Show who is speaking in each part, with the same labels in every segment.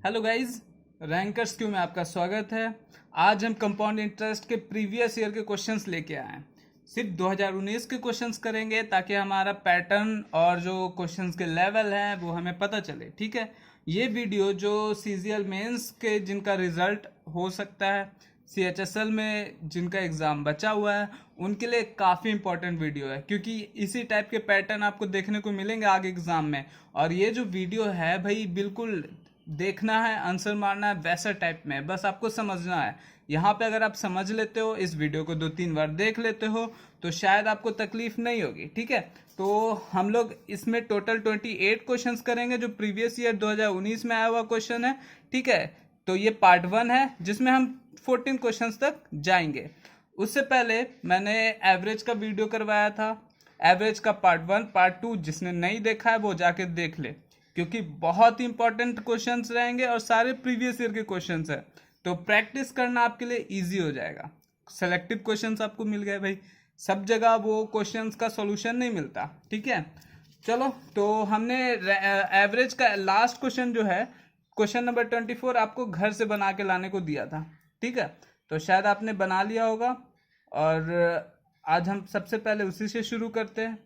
Speaker 1: Hello guys, rankers Q में आपका स्वागत है। आज हम कंपाउंड इंटरेस्ट के प्रीवियस ईयर के क्वेश्चंस लेके आए हैं। सिर्फ 2019 के क्वेश्चंस करेंगे ताकि हमारा पैटर्न और जो क्वेश्चंस के लेवल हैं वो हमें पता चले। ठीक है, ये वीडियो जो सीजीएल मेंस के जिनका रिजल्ट हो सकता है, सीएचएसएल में जिनका एग्ज़ाम बचा हुआ है, उनके लिए काफ़ी इंपॉर्टेंट वीडियो है, क्योंकि इसी टाइप के पैटर्न आपको देखने को मिलेंगे आगे एग्ज़ाम में। और ये जो वीडियो है भाई, बिल्कुल देखना है, आंसर मारना है, वैसा टाइप में बस आपको समझना है। यहाँ पे अगर आप समझ लेते हो, इस वीडियो को 2-3 बार देख लेते हो, तो शायद आपको तकलीफ नहीं होगी। ठीक है, तो हम लोग इसमें टोटल 28 क्वेश्चंस करेंगे जो प्रीवियस ईयर 2019 में आया हुआ क्वेश्चन है। ठीक है, तो ये पार्ट 1 है जिसमें हम 14 क्वेश्चंस तक जाएंगे। उससे पहले मैंने एवरेज का वीडियो करवाया था, एवरेज का पार्ट 1 पार्ट 2 जिसने नहीं देखा है वो जाके देख ले, क्योंकि बहुत ही इंपॉर्टेंट क्वेश्चंस रहेंगे और सारे प्रीवियस ईयर के क्वेश्चंस हैं, तो प्रैक्टिस करना आपके लिए इजी हो जाएगा। सेलेक्टिव क्वेश्चंस आपको मिल गए भाई, सब जगह वो क्वेश्चंस का सॉल्यूशन नहीं मिलता। ठीक है, चलो, तो हमने एवरेज का लास्ट क्वेश्चन जो है, क्वेश्चन नंबर 24, आपको घर से बना के लाने को दिया था। ठीक है, तो शायद आपने बना लिया होगा, और आज हम सबसे पहले उसी से शुरू करते हैं।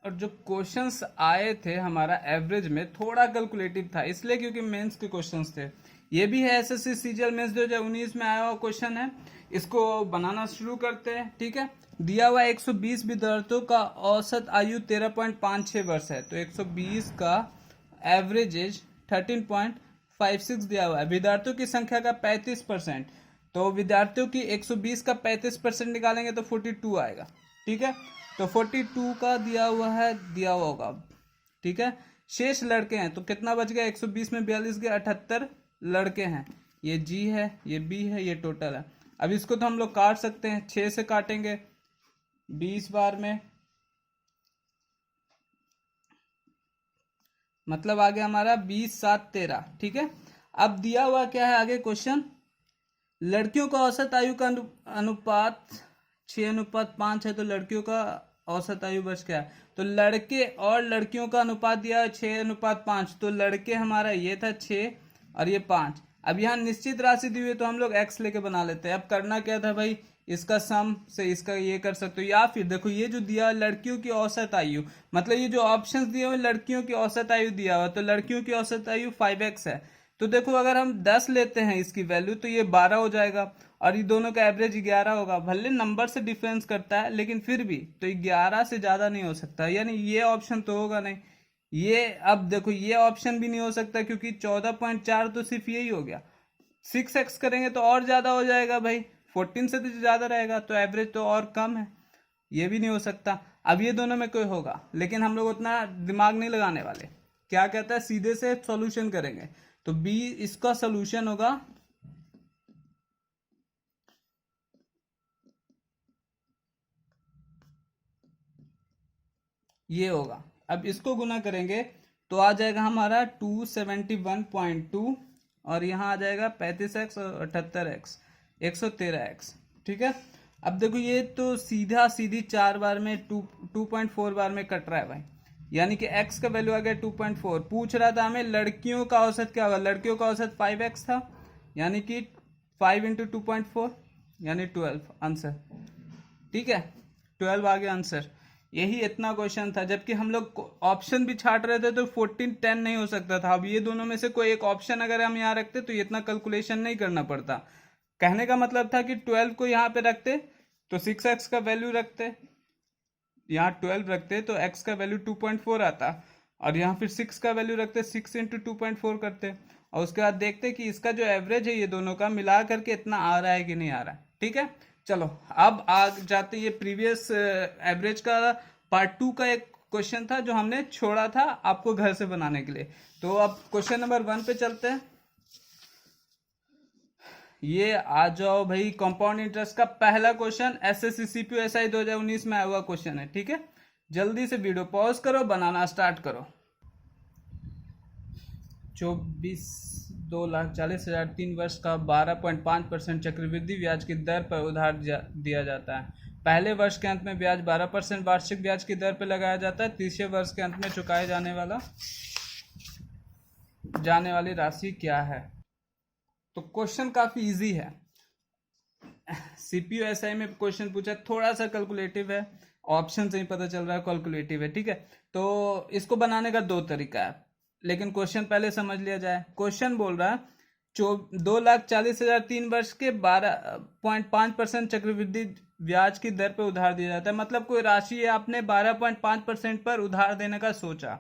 Speaker 1: और जो क्वेश्चंस आए थे हमारा एवरेज में, थोड़ा कैलकुलेटिव था, इसलिए क्योंकि मेंस के क्वेश्चंस थे। ये भी है एसएससी सीजीएल मेंस 2019 में आया हुआ क्वेश्चन है, इसको बनाना शुरू करते हैं। ठीक है, दिया हुआ 120 विद्यार्थियों का औसत आयु 13.56 वर्ष है, तो 120 का एवरेज एज 13.56 दिया हुआ है। विद्यार्थियों की संख्या का 35%, तो विद्यार्थियों की 120 का 35% निकालेंगे तो 42 आएगा। ठीक है, तो 42 का दिया हुआ होगा। ठीक है, शेष लड़के हैं, तो कितना बच गया? 120 में 42 के 78 लड़के हैं। ये जी है, ये बी है, ये टोटल है। अब इसको तो हम लोग काट सकते हैं, 6 से काटेंगे 20 बार में, मतलब आ गया हमारा 20 7 13। ठीक है, अब दिया हुआ क्या है आगे क्वेश्चन, लड़कियों का औसत आयु का अनुपात 6:5 है, तो लड़कियों का औसत आयु वर्ष क्या है? तो लड़के और लड़कियों का अनुपात दिया है 6:5, तो लड़के हमारा ये था 6 और ये 5। अब यहाँ निश्चित राशि दी हुई है तो हम लोग x लेके बना लेते हैं। अब करना क्या था भाई, इसका सम से इसका ये कर सकते हो, या फिर देखो ये जो दिया लड़कियों की औसत आयु, मतलब ये जो ऑप्शंस दिए हुए लड़कियों की औसत आयु दिया हुआ, तो लड़कियों की औसत आयु 5x है। तो देखो अगर हम 10 लेते हैं इसकी वैल्यू, तो ये 12 हो जाएगा, और ये दोनों का एवरेज 11 होगा। भले नंबर से डिफरेंस करता है, लेकिन फिर भी तो 11 से ज़्यादा नहीं हो सकता, यानी ये ऑप्शन तो होगा नहीं। ये अब देखो ये ऑप्शन भी नहीं हो सकता, क्योंकि 14.4 तो सिर्फ यही हो गया। 6x करेंगे तो और ज़्यादा हो जाएगा भाई, 14 से तो ज़्यादा रहेगा, तो एवरेज तो और कम है, ये भी नहीं हो सकता। अब ये दोनों में कोई होगा, लेकिन हम लोग उतना दिमाग नहीं लगाने वाले। क्या कहता है, सीधे से सॉल्यूशन करेंगे, तो बी इसका सॉल्यूशन होगा ये होगा। अब इसको गुना करेंगे तो आ जाएगा हमारा 271.2, और यहाँ आ जाएगा 35x और 78x, 113x। ठीक है, अब देखो ये तो सीधा सीधी 4 बार में 2.4 बार में कट रहा है भाई, यानी कि x का वैल्यू आ गया 2.4। पूछ रहा था हमें लड़कियों का औसत क्या होगा, लड़कियों का औसत 5x था, यानी कि 5 इंटू 2.4 यानी 12 आंसर। ठीक है, 12 आ गया आंसर। यही इतना क्वेश्चन था, जबकि हम लोग ऑप्शन भी छाट रहे थे, तो 14 10 नहीं हो सकता था। अब ये दोनों में से कोई एक ऑप्शन अगर हम यहाँ रखते तो ये इतना कैलकुलेशन नहीं करना पड़ता। कहने का मतलब था कि 12 को यहाँ पे रखते तो 6x का वैल्यू रखते, यहाँ 12 रखते तो x का वैल्यू 2.4 आता, और यहाँ फिर 6 का वैल्यू रखते, 6 इंटू 2.4 करते, और उसके बाद देखते कि इसका जो एवरेज है ये दोनों का मिला करके इतना आ रहा है कि नहीं आ रहा है। ठीक है, चलो अब आ जाते, ये प्रीवियस एवरेज का पार्ट 2 का एक क्वेश्चन था जो हमने छोड़ा था आपको घर से बनाने के लिए। तो अब क्वेश्चन नंबर 1 पे चलते हैं। ये आ जाओ भाई, कंपाउंड इंटरेस्ट का पहला क्वेश्चन एसएससी सीपीएसआई 2019 में आया हुआ क्वेश्चन है। ठीक है, जल्दी से वीडियो पॉज करो, बनाना स्टार्ट करो। 24,02,40,000 3 वर्ष का 12.5% चक्रवृद्धि ब्याज की दर पर उधार दिया जाता है। पहले वर्ष के अंत में ब्याज 12% वार्षिक ब्याज की दर पर लगाया जाता है। तीसरे वर्ष के अंत में चुकाए जाने वाला जाने वाली राशि क्या है। तो क्वेश्चन काफी इजी है। सीपीयू एसआई में क्वेश्चन पूछा, थोड़ा सा कैलकुलेटिव है, ऑप्शन से ही पता चल रहा है कैलकुलेटिव है, ठीक है। तो इसको बनाने का दो तरीका है, लेकिन क्वेश्चन पहले समझ लिया जाए। क्वेश्चन बोल रहा है 2,40,000 3 वर्ष के 12.5% चक्रवृद्धि ब्याज की दर पर उधार दिया जाता है। मतलब कोई राशि आपने 12.5% पर उधार देने का सोचा,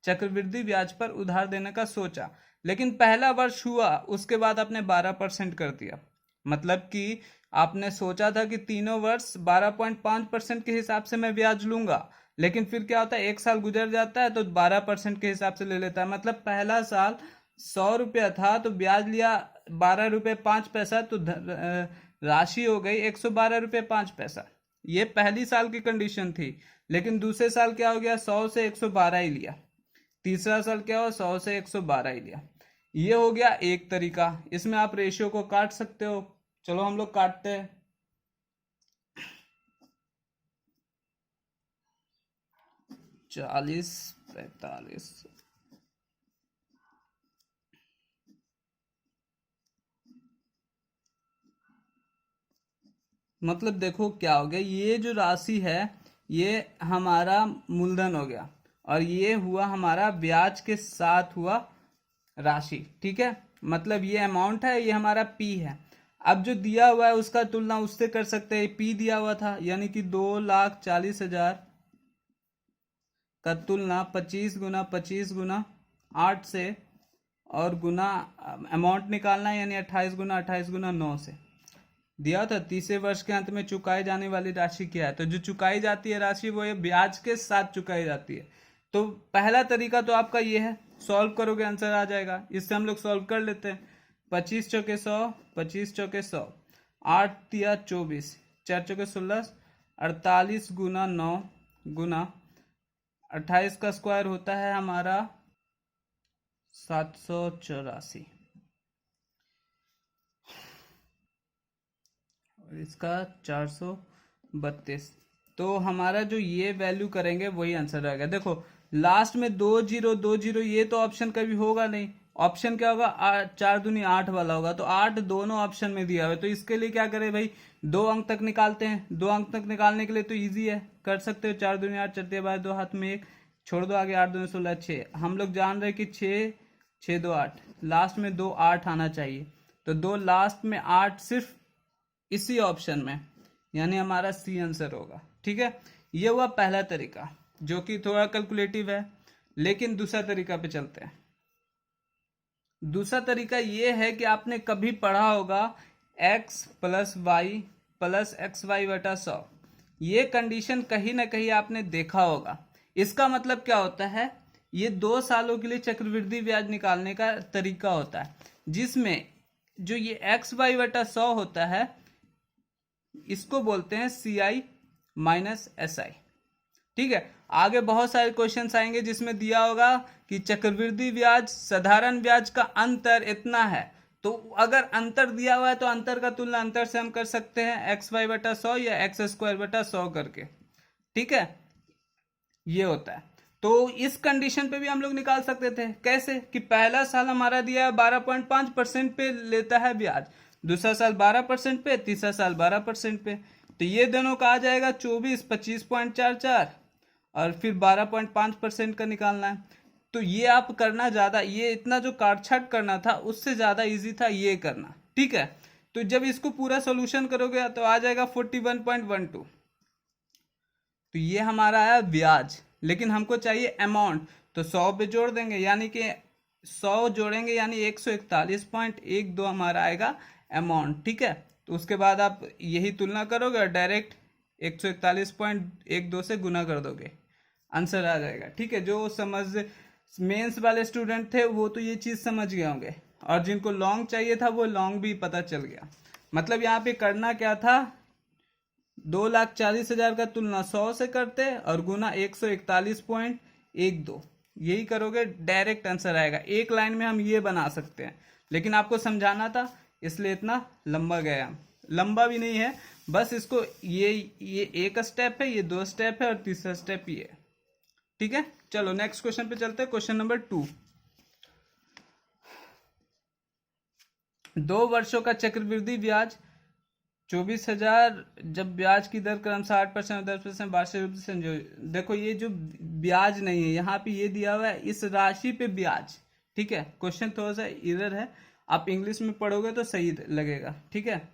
Speaker 1: चक्रवृद्धि ब्याज पर उधार देने का सोचा, लेकिन पहला वर्ष हुआ उसके बाद आपने 12% कर दिया। मतलब कि आपने सोचा था कि तीनों वर्ष 12.5% के हिसाब से मैं ब्याज लूंगा, लेकिन फिर क्या होता है, एक साल गुजर जाता है तो 12% के हिसाब से ले लेता है। मतलब पहला साल 100 रुपया था तो ब्याज लिया 12 रुपये 5 पैसा, तो राशि हो गई 112 रुपये 5 पैसा। ये पहली साल की कंडीशन थी। लेकिन दूसरे साल क्या हो गया, 100 से 112 ही लिया। तीसरा साल क्या हो, 100 से 112 ही लिया। ये हो गया एक तरीका। इसमें आप रेशियो को काट सकते हो। चलो हम लोग काटते हैं। 40 45, मतलब देखो क्या हो गया, ये जो राशि है ये हमारा मूलधन हो गया, और ये हुआ हमारा ब्याज के साथ हुआ राशि, ठीक है। मतलब ये अमाउंट है, ये हमारा पी है। अब जो दिया हुआ है उसका तुलना उससे कर सकते हैं। पी दिया हुआ था यानी कि 2,40,000 का तुलना 25 गुना 25 गुना 8 से, और गुना अमाउंट निकालना है यानी 28 गुना 28 गुना 9 से दिया था। तीसरे वर्ष के अंत में चुकाई जाने वाली राशि क्या है, तो जो चुकाई जाती है राशि वो ये ब्याज के साथ चुकाई जाती है। तो पहला तरीका तो आपका ये है, सॉल्व करोगे आंसर आ जाएगा। इससे हम लोग सॉल्व कर लेते हैं। 25 चौके 100, 25 चौके 100, 8 तिया 24, 4 चौके 16, 48 गुना 9 गुना 28 का स्क्वायर होता है हमारा 784, और इसका 432। तो हमारा जो ये वैल्यू करेंगे वही आंसर रहेगा। देखो लास्ट में 2020, ये तो ऑप्शन कभी होगा नहीं। ऑप्शन क्या होगा, 4 दूनी 8 वाला होगा। तो 8 दोनों ऑप्शन में दिया हुआ है, तो इसके लिए क्या करें भाई, 2 अंक तक निकालते हैं। 2 अंक तक निकालने के लिए तो इजी है, कर सकते हो। 4 दूनी 8, चलते बाद 2 हाथ में 1, छोड़ दो आगे, 8 दूनी 16, 6। हम लोग जान रहे कि 6 6 2 8, लास्ट में 2 8 आना चाहिए। तो 2 लास्ट में 8 सिर्फ इसी ऑप्शन में, यानी हमारा सी आंसर होगा, ठीक है। ये हुआ पहला तरीका जो कि थोड़ा कैलकुलेटिव है। लेकिन दूसरा तरीका पे चलते हैं। दूसरा तरीका ये है कि आपने कभी पढ़ा होगा x plus Y plus X Y बटा 100। ये कंडीशन कहीं ना कहीं आपने देखा होगा। इसका मतलब क्या होता है, ये 2 सालों के लिए चक्रवृद्धि ब्याज निकालने का तरीका होता है, जिसमें जो ये एक्स वाई बटा 100 होता है इसको बोलते हैं सी आई माइनस एस आई, ठीक है। आगे बहुत सारे क्वेश्चंस आएंगे जिसमें दिया होगा कि चक्रवृद्धि ब्याज साधारण ब्याज का अंतर इतना है। तो अगर अंतर दिया हुआ है तो अंतर का तुलना अंतर से हम कर सकते हैं, एक्स वाई बटा 100 या एक्स स्क्वायर बटा 100 करके, ठीक है। ये होता है। तो इस कंडीशन पे भी हम लोग निकाल सकते थे। कैसे कि पहला साल हमारा दिया है 12.5% पे लेता है ब्याज, दूसरा साल 12% पे, तीसरा साल 12% पे। तो ये दोनों का आ जाएगा 24 25.44, और फिर 12.5% का निकालना है। तो ये आप करना ज़्यादा, ये इतना जो काटछाट करना था उससे ज़्यादा इजी था ये करना, ठीक है। तो जब इसको पूरा सोल्यूशन करोगे तो आ जाएगा 41.12। तो ये हमारा आया ब्याज, लेकिन हमको चाहिए अमाउंट। तो 100 पे जोड़ देंगे, यानी कि 100 जोड़ेंगे यानी 141.12 हमारा आएगा अमाउंट, ठीक है। तो उसके बाद आप यही तुलना करोगे और डायरेक्ट 141.12 से गुना कर दोगे, आंसर आ जाएगा, ठीक है। जो समझ मेंस वाले स्टूडेंट थे वो तो ये चीज़ समझ गए होंगे, और जिनको लॉन्ग चाहिए था वो लॉन्ग भी पता चल गया। मतलब यहाँ पे करना क्या था, 2,40,000 का तुलना 100 से करते और गुना 141.12, यही करोगे डायरेक्ट आंसर आएगा। एक लाइन में हम ये बना सकते हैं, लेकिन आपको समझाना था इसलिए इतना लंबा गया। लंबा भी नहीं है, बस इसको ये एक स्टेप है, ये 2 स्टेप है, और तीसरा स्टेप ये, ठीक है। चलो नेक्स्ट क्वेश्चन पे चलते हैं। Question number 2। 2 वर्षों का चक्रवृद्धि ब्याज 24,000, जब ब्याज की दर क्रमशः 8% और 10% वार्षिक रूप से संयोजित। देखो ये जो ब्याज नहीं है यहाँ पे, ये दिया हुआ है इस राशि पे ब्याज। ठीक है, क्वेश्चन थोड़ा सा इरर है, आप इंग्लिश में पढ़ोगे तो सही लगेगा। ठीक है,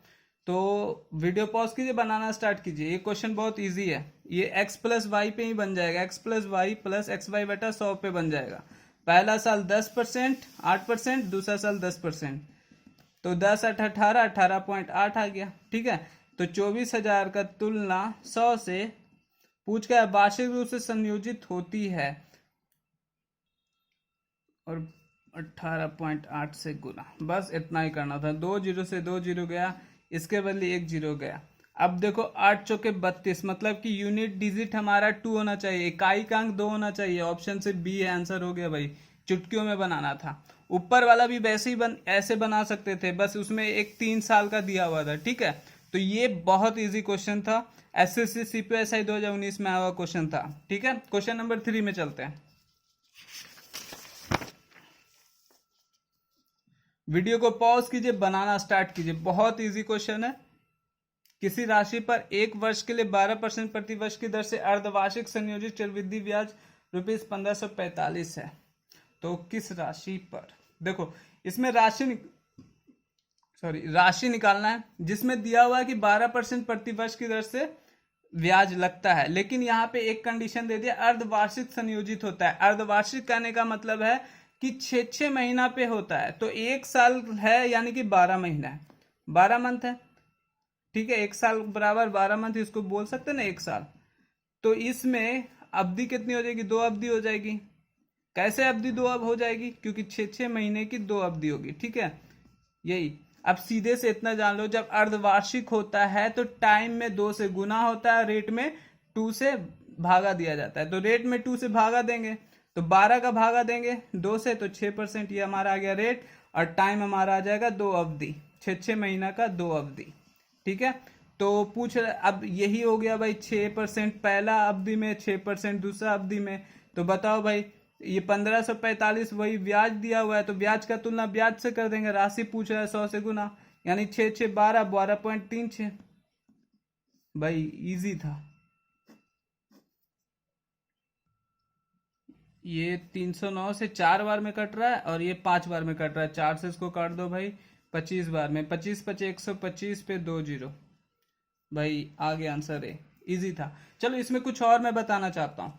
Speaker 1: तो वीडियो पॉज कीजिए, बनाना स्टार्ट कीजिए। ये क्वेश्चन बहुत इजी है, ये x प्लस वाई पे ही बन जाएगा, x plus Y plus X Y बटा 100 पे बन जाएगा। पहला साल 10%, 8%, दूसरा साल 10%, तो 10 8 18, 18.8 आ गया। ठीक है, तो 24,000 का तुलना 100 से पूछ कर वार्षिक रूप से संयोजित होती है और 18.8 से गुना, बस इतना ही करना था। 2 जीरो से 2 जीरो गया, इसके बदले 1 जीरो गया। अब देखो 8 चौके 32, मतलब कि यूनिट डिजिट हमारा 2 होना चाहिए, इकाई का अंक 2 होना चाहिए। ऑप्शन से बी है, आंसर हो गया भाई। चुटकियों में बनाना था। ऊपर वाला भी वैसे ही ऐसे बना सकते थे, बस उसमें एक 3 साल का दिया हुआ था। ठीक है, तो ये बहुत इजी क्वेश्चन था, एसएससी सीपीएसआई 2019 में आया हुआ क्वेश्चन था। ठीक है, क्वेश्चन नंबर 3 में चलते हैं। वीडियो को पॉज कीजिए, बनाना स्टार्ट कीजिए। बहुत इजी क्वेश्चन है। किसी राशि पर 1 वर्ष के लिए 12% प्रति वर्ष की दर से अर्धवार्षिक संयोजित चक्रवृद्धि ब्याज ₹1545 है, तो किस राशि पर, देखो इसमें राशि निकालना है, जिसमें दिया हुआ है कि 12% प्रति वर्ष की दर से ब्याज लगता है, लेकिन यहाँ पे एक कंडीशन दे दिया, अर्धवार्षिक संयोजित होता है। अर्धवार्षिक कहने का मतलब है कि 6 महीना पे होता है, तो 1 साल है यानी कि 12 महीना है, 12 मंथ है। ठीक है, 1 साल बराबर 12 मंथ, इसको बोल सकते हैं ना 1 साल। तो इसमें अवधि कितनी हो जाएगी, 2 अवधि हो जाएगी। कैसे अवधि 2 अब हो जाएगी, क्योंकि 6 महीने की 2 अवधि होगी। ठीक है, यही। अब सीधे से इतना जान लो, जब अर्धवार्षिक होता है तो टाइम में 2 से गुना होता है, रेट में 2 से भागा दिया जाता है। तो रेट में 2 से भागा देंगे, तो 12 का भागा देंगे 2 से, तो 6%, ये हमारा आ गया रेट, और टाइम हमारा आ जाएगा 2 अवधि, 6 महीना का 2 अवधि। ठीक है, तो पूछ अब यही हो गया भाई, 6% पहला अवधि में, 6% दूसरा अवधि में। तो बताओ भाई, ये 1545 वही ब्याज दिया हुआ है, तो ब्याज का तुलना ब्याज से कर देंगे। राशि पूछ रहा है 100 से गुना, यानी 6 6 12, 12.36। भाई इजी था। ये 309 से 4 बार में कट रहा है और ये 5 बार में कट रहा है। 4 से इसको काट दो भाई, 25 बार में, 25 25 125 पे 2 जीरो। भाई आगे आंसर है, इजी था। चलो इसमें कुछ और मैं बताना चाहता हूँ,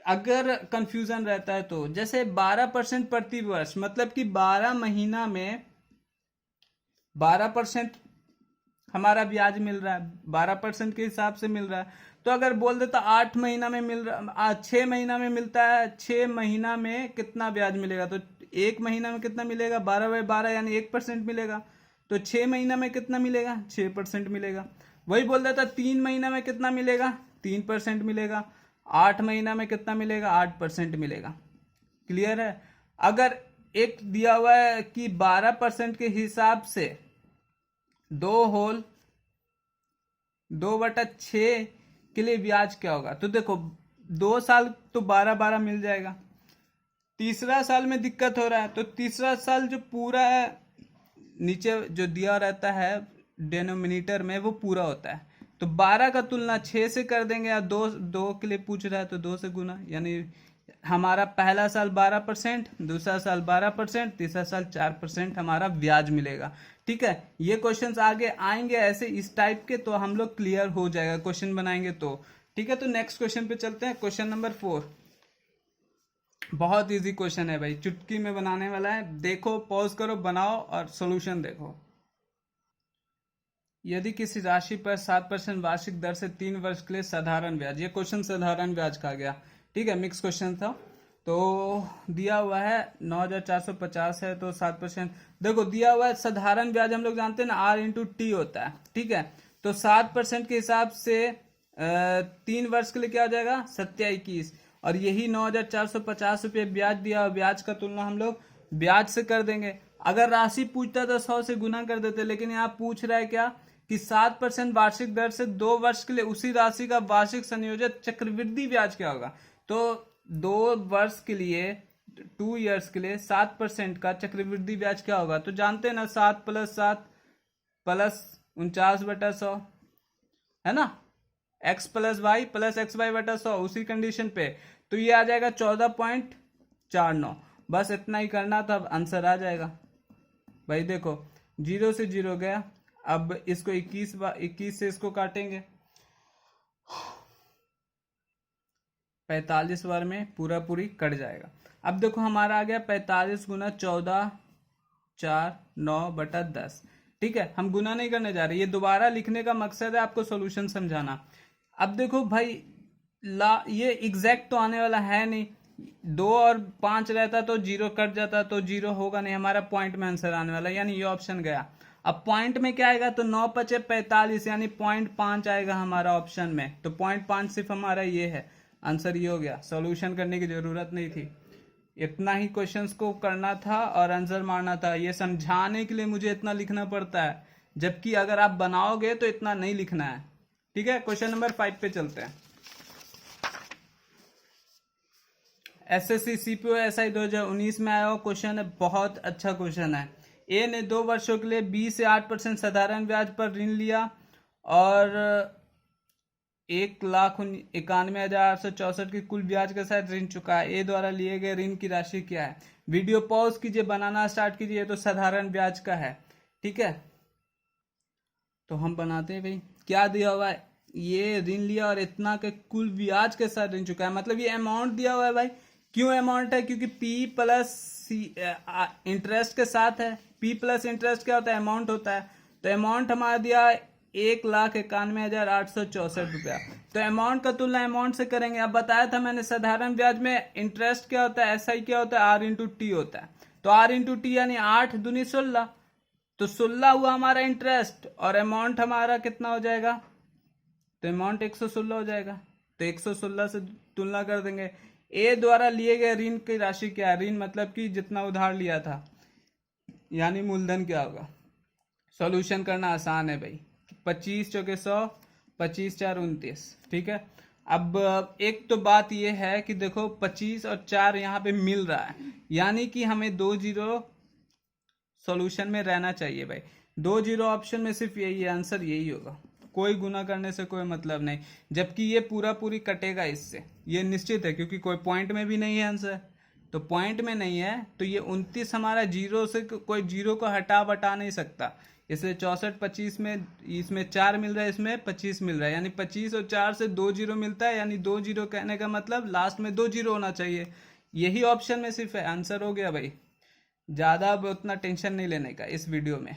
Speaker 1: अगर कंफ्यूजन रहता है तो। जैसे 12% प्रति वर्ष, मतलब कि 12 महीना में 12% हमारा ब्याज मिल रहा है, 12% के हिसाब से मिल रहा है। तो अगर बोल देता 8 महीना में मिल रहा, 6 महीना में मिलता है, 6 महीना में कितना ब्याज मिलेगा, तो 1 महीना में कितना मिलेगा, 12/12 यानी 1% मिलेगा। तो 6 महीना में कितना मिलेगा, 6% मिलेगा। वही बोल देता 3 महीना में कितना मिलेगा, 3% मिलेगा। 8 महीना में कितना मिलेगा, 8% मिलेगा। क्लियर है। अगर एक दिया हुआ है कि 12% के हिसाब से 2/6 के लिए ब्याज क्या होगा, तो देखो 2 साल तो 12/12 मिल जाएगा। तीसरा साल में दिक्कत हो रहा है, तो तीसरा साल जो पूरा है, नीचे जो दिया रहता है डेनोमिनेटर में, वो पूरा होता है। तो 12 का तुलना 6 से कर देंगे, या 2 के लिए पूछ रहा है तो 2 से गुना, यानी हमारा पहला साल 12%, दूसरा साल 12%, तीसरा साल 4% हमारा ब्याज मिलेगा। ठीक है, ये क्वेश्चंस आगे आएंगे ऐसे इस टाइप के, तो हम लोग क्लियर हो जाएगा क्वेश्चन बनाएंगे तो। ठीक है, तो नेक्स्ट क्वेश्चन पे चलते हैं। क्वेश्चन नंबर 4 बहुत इजी क्वेश्चन है भाई, चुटकी में बनाने वाला है। देखो, पॉज करो, बनाओ और सॉल्यूशन देखो। यदि किसी राशि पर 7% वार्षिक दर से 3 वर्ष के लिए साधारण ब्याज, ये क्वेश्चन साधारण ब्याज का गया। ठीक है, मिक्स क्वेश्चन था। तो दिया हुआ है 9,450 है, तो 7%। देखो दिया हुआ है साधारण ब्याज, हम लोग जानते हैं ना, R/T होता है। ठीक है, तो 7% के हिसाब से 3 वर्ष के लिए क्या हो जाएगा, 7/21, और यही 9,450 रुपये ब्याज दिया हुआ, ब्याज का तुलना हम लोग ब्याज से कर देंगे। अगर राशि पूछता तो 100 से गुना कर देते, लेकिन यहाँ पूछ रहा है क्या कि 7% वार्षिक दर से 2 वर्ष के लिए उसी राशि का वार्षिक संयोजित चक्रवृद्धि ब्याज क्या होगा। तो 2 वर्ष के लिए 2 ईयर्स के लिए 7% का चक्रवृद्धि ब्याज क्या होगा? तो जानते हैं ना, 7+7+49/100 है ना, x+y+xy/100 उसी कंडीशन पे, तो ये आ जाएगा 14.49। बस इतना ही करना था, अब आंसर आ जाएगा भाई। देखो 0 से 0 गया, अब इसको 21 से इसको काटेंगे, 45 बार में पूरा पूरी कट जाएगा। अब देखो हमारा आ गया 45 गुना 14 4 9/10। ठीक है, हम गुना नहीं करने जा रहे, ये दोबारा लिखने का मकसद है आपको सॉल्यूशन समझाना। अब देखो भाई ये एग्जैक्ट तो आने वाला है नहीं, 2 और 5 रहता तो 0 कट जाता, तो 0 होगा नहीं, हमारा पॉइंट में आंसर आने वाला, यानी ये ऑप्शन गया। अब पॉइंट में क्या आएगा? तो 9 × 5 = 45, यानी 0.5 आएगा हमारा ऑप्शन में, तो 0.5 सिर्फ हमारा ये है, आंसर ये हो गया। सॉल्यूशन करने की जरूरत नहीं थी, इतना ही क्वेश्चंस को करना था और आंसर मारना था। ये समझाने के लिए मुझे इतना लिखना पड़ता है, जबकि अगर आप बनाओगे तो इतना नहीं लिखना है। ठीक है, क्वेश्चन नंबर 5 पे चलते हैं। एसएससी सीपीओ एसआई 2019 में आया हुआ क्वेश्चन है, बहुत अच्छा क्वेश्चन है। ए ने 2 वर्षों के लिए 20 से 8% साधारण ब्याज पर ऋण लिया और 1,91,864 की कुल ब्याज के साथ ऋण चुकाया। ए द्वारा लिए गए ऋण की राशि क्या है? वीडियो पॉज कीजिए, बनाना स्टार्ट कीजिए। तो साधारण ब्याज का है, ठीक है, तो हम बनाते हैं भाई। क्या दिया हुआ है? ये ऋण लिया और इतना के कुल ब्याज के साथ ऋण चुकाया, मतलब ये अमाउंट दिया हुआ है भाई। क्यों अमाउंट है? क्योंकि P प्लस इंटरेस्ट के साथ है। P प्लस इंटरेस्ट क्या होता है? अमाउंट होता है। तो अमाउंट हमारा दिया 1,91,864 रुपया। तो अमाउंट का तुलना अमाउंट से करेंगे। अब बताया था मैंने साधारण ब्याज में इंटरेस्ट क्या होता है, SI क्या होता है, R इंटू टी होता है। तो R इंटू टी यानी 8 दूनी 16, तो 16 हुआ हमारा इंटरेस्ट और अमाउंट हमारा कितना हो जाएगा? तो अमाउंट 116 हो जाएगा। तो 116 से तुलना कर देंगे। ए द्वारा लिए गए ऋण की राशि क्या है? ऋण मतलब कि जितना उधार लिया था, यानी मूलधन क्या होगा? सॉल्यूशन करना आसान है भाई। 25 चौके 100, 25 4 29। ठीक है, अब एक तो बात यह है कि देखो 25 और 4 यहाँ पे मिल रहा है, यानी कि हमें 2 0 सॉल्यूशन में रहना चाहिए भाई। 2 0 ऑप्शन में सिर्फ यही आंसर, यही होगा। कोई गुना करने से कोई मतलब नहीं, जबकि ये पूरा पूरी कटेगा इससे, ये निश्चित है, क्योंकि कोई पॉइंट में भी नहीं है आंसर। तो पॉइंट में नहीं है तो ये 29 हमारा 0 से, कोई 0 को बटा नहीं सकता, इसलिए 64 25 में, इसमें 4 मिल रहा है, इसमें 25 मिल रहा है, यानी 25 और 4 से 2 0 मिलता है, यानी 2 0 कहने का मतलब लास्ट में 2 0 होना चाहिए। यही ऑप्शन में सिर्फ है, आंसर हो गया भाई। ज़्यादा अब उतना टेंशन नहीं लेने का इस वीडियो में।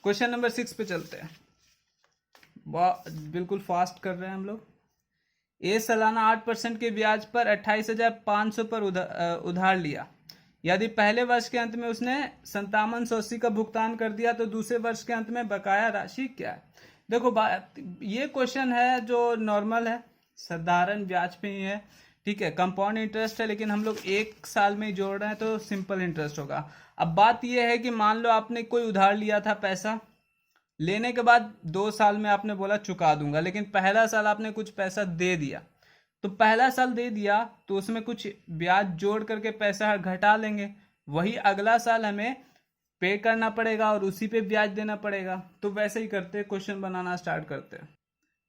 Speaker 1: क्वेश्चन नंबर 6 पे चलते हैं, बिल्कुल फास्ट कर रहे हैं हम लोग। ए सालाना 8% के ब्याज पर 28,500 पर उधार लिया। यदि पहले वर्ष के अंत में उसने 5780 का भुगतान कर दिया तो दूसरे वर्ष के अंत में बकाया राशि क्या है? देखो बात, ये क्वेश्चन है जो नॉर्मल है, साधारण ब्याज पे ही है। ठीक है, कंपाउंड इंटरेस्ट है, लेकिन हम लोग 1 साल में ही जोड़ रहे हैं तो सिंपल इंटरेस्ट होगा। अब बात यह है कि मान लो आपने कोई उधार लिया था, पैसा लेने के बाद 2 साल में आपने बोला चुका दूंगा, लेकिन पहला साल आपने कुछ पैसा दे दिया। तो पहला साल दे दिया तो उसमें कुछ ब्याज जोड़ करके पैसा घटा लेंगे, वही अगला साल हमें पे करना पड़ेगा और उसी पे ब्याज देना पड़ेगा। तो वैसे ही करते, क्वेश्चन बनाना स्टार्ट करते हैं।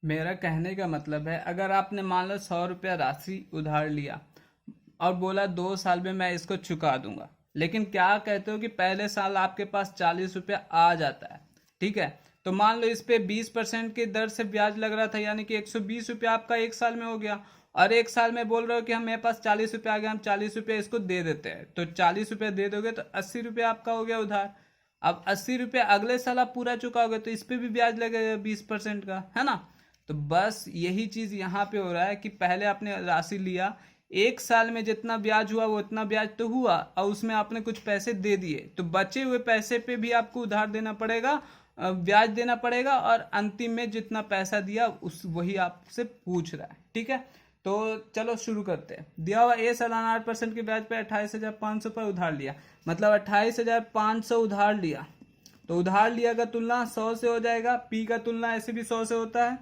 Speaker 1: मेरा कहने का मतलब है, अगर आपने मान लो 100 रुपया राशि उधार लिया और बोला 2 साल में मैं इसको चुका दूंगा, लेकिन क्या कहते हो कि पहले साल आपके पास 40 रुपया आ जाता है। ठीक है, तो मान लो इस पे 20% की दर से ब्याज लग रहा था, यानी कि 120 रुपया आपका 1 साल में हो गया। और 1 साल में बोल रहे हो कि हम मेरे पास 40 रुपया आ गया, हम 40 रुपया इसको दे देते हैं। तो 40 रुपया दे दोगे तो 80 रुपया आपका हो गया उधार। अब 80 रुपया अगले साल आप पूरा चुकाओगे तो इस पे भी ब्याज लगेगा 20% का, है ना। तो बस यही चीज यहाँ पे हो रहा है कि पहले आपने राशि लिया, 1 साल में जितना ब्याज हुआ वो उतना ब्याज तो हुआ, और उसमें आपने कुछ पैसे दे दिए, तो बचे हुए पैसे पे भी आपको उधार देना पड़ेगा, ब्याज देना पड़ेगा, और अंतिम में जितना पैसा दिया उस वही आपसे पूछ रहा है। ठीक है, तो चलो शुरू करते हैं। दिया हुआ ए सालाना 8% के ब्याज पे 28,500 पर उधार लिया, मतलब 28,500 उधार लिया। तो उधार लिया का तुलना 100 से हो जाएगा, पी का तुलना ऐसे भी 100 से होता है,